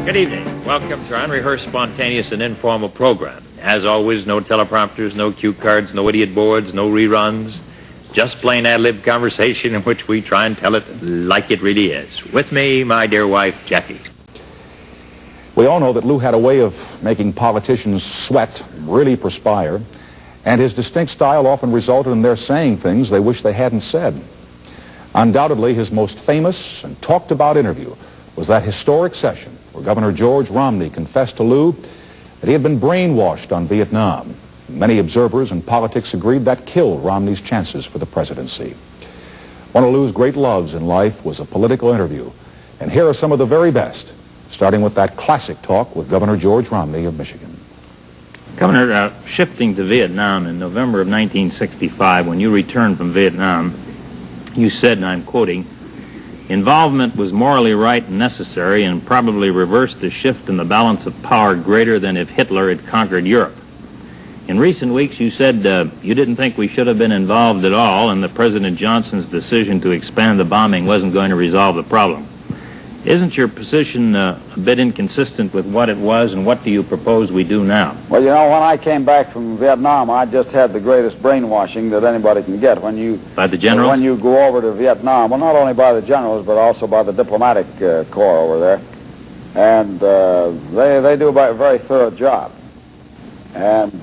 Good evening. Welcome to our unrehearsed, spontaneous, and informal program. As always, no teleprompters, no cue cards, no idiot boards, no reruns. Just plain ad-lib conversation in which we try and tell it like it really is. With me, my dear wife, Jackie. We all know that Lou had a way of making politicians sweat, really perspire, and his distinct style often resulted in their saying things they wish they hadn't said. Undoubtedly, his most famous and talked about interview was that historic session where Governor George Romney confessed to Lou that he had been brainwashed on Vietnam. Many observers in politics agreed that killed Romney's chances for the presidency. One of Lou's great loves in life was a political interview, and here are some of the very best, starting with that classic talk with Governor George Romney of Michigan. Governor, shifting to Vietnam in November of 1965, when you returned from Vietnam, you said, and I'm quoting, "Involvement was morally right and necessary and probably reversed the shift in the balance of power greater than if Hitler had conquered Europe." In recent weeks, you said you didn't think we should have been involved at all and that President Johnson's decision to expand the bombing wasn't going to resolve the problem. Isn't your position a bit inconsistent with what it was, and what do you propose we do now? Well, you know, when I came back from Vietnam, I just had the greatest brainwashing that anybody can get. By the generals? When you go over to Vietnam, well, not only by the generals, but also by the diplomatic corps over there. And they do a very thorough job. And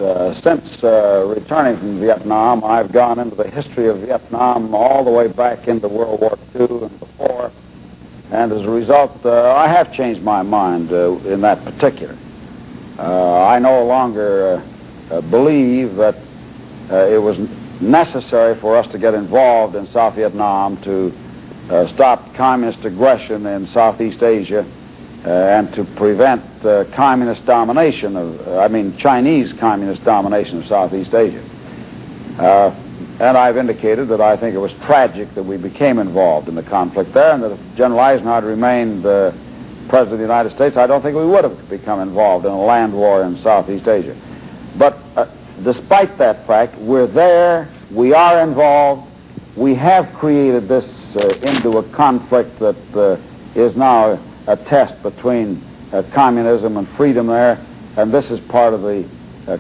since returning from Vietnam, I've gone into the history of Vietnam all the way back into World War II and before. And as a result, I have changed my mind in that particular. I no longer believe that it was necessary for us to get involved in South Vietnam to stop communist aggression in Southeast Asia and to prevent communist domination Chinese communist domination of Southeast Asia. And I've indicated that I think it was tragic that we became involved in the conflict there, and that if General Eisenhower had remained President of the United States, I don't think we would have become involved in a land war in Southeast Asia. But despite that fact, we're there, we are involved, we have created this into a conflict that is now a test between communism and freedom there, and this is part of the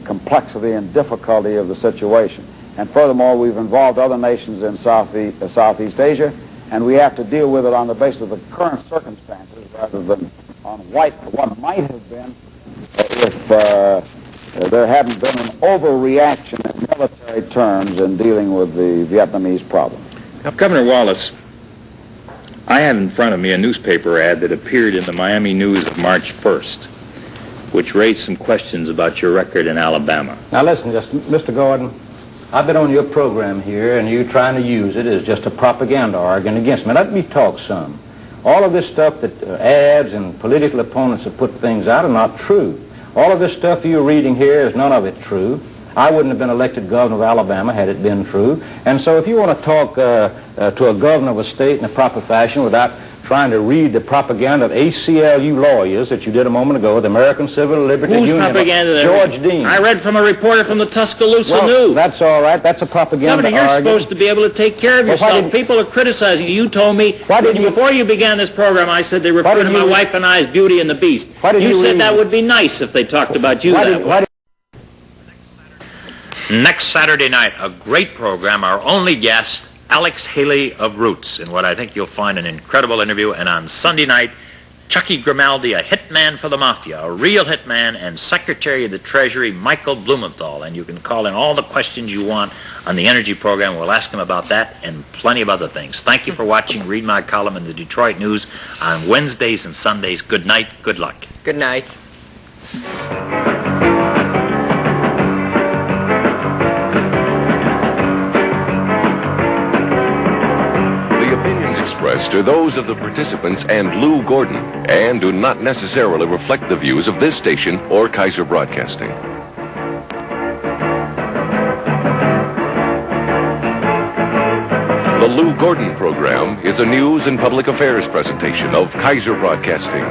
complexity and difficulty of the situation. And furthermore, we've involved other nations in Southeast Asia, and we have to deal with it on the basis of the current circumstances rather than on what might have been if there hadn't been an overreaction in military terms in dealing with the Vietnamese problem. Now, Governor Wallace, I have in front of me a newspaper ad that appeared in the Miami News of March 1st, which raised some questions about your record in Alabama. Now listen, Mr. Gordon, I've been on your program here, and you trying to use it as just a propaganda argument against me. Let me talk some. All of this stuff that ads and political opponents have put things out are not true. All of this stuff you're reading here is none of it true. I wouldn't have been elected governor of Alabama had it been true. And so if you want to talk to a governor of a state in a proper fashion without trying to read the propaganda of ACLU lawyers that you did a moment ago, the American Civil Liberty Union. Whose propaganda? George Dean. I read from a reporter from the Tuscaloosa News. That's all right. That's a propaganda Governor, you're supposed to be able to take care of yourself. People are criticizing you. You told me, before you began this program, I said they referred to my wife and I as Beauty and the Beast. You said that would be nice if they talked about you that way. Next Saturday night, a great program. Our only guest, Alex Haley of Roots, in what I think you'll find an incredible interview. And on Sunday night, Chucky Grimaldi, a hitman for the Mafia, a real hitman, and Secretary of the Treasury, Michael Blumenthal. And you can call in all the questions you want on the energy program. We'll ask him about that and plenty of other things. Thank you for watching. Read my column in the Detroit News on Wednesdays and Sundays. Good night. Good luck. Good night. Expressed are those of the participants and Lou Gordon, and do not necessarily reflect the views of this station or Kaiser Broadcasting. The Lou Gordon program is a news and public affairs presentation of Kaiser Broadcasting.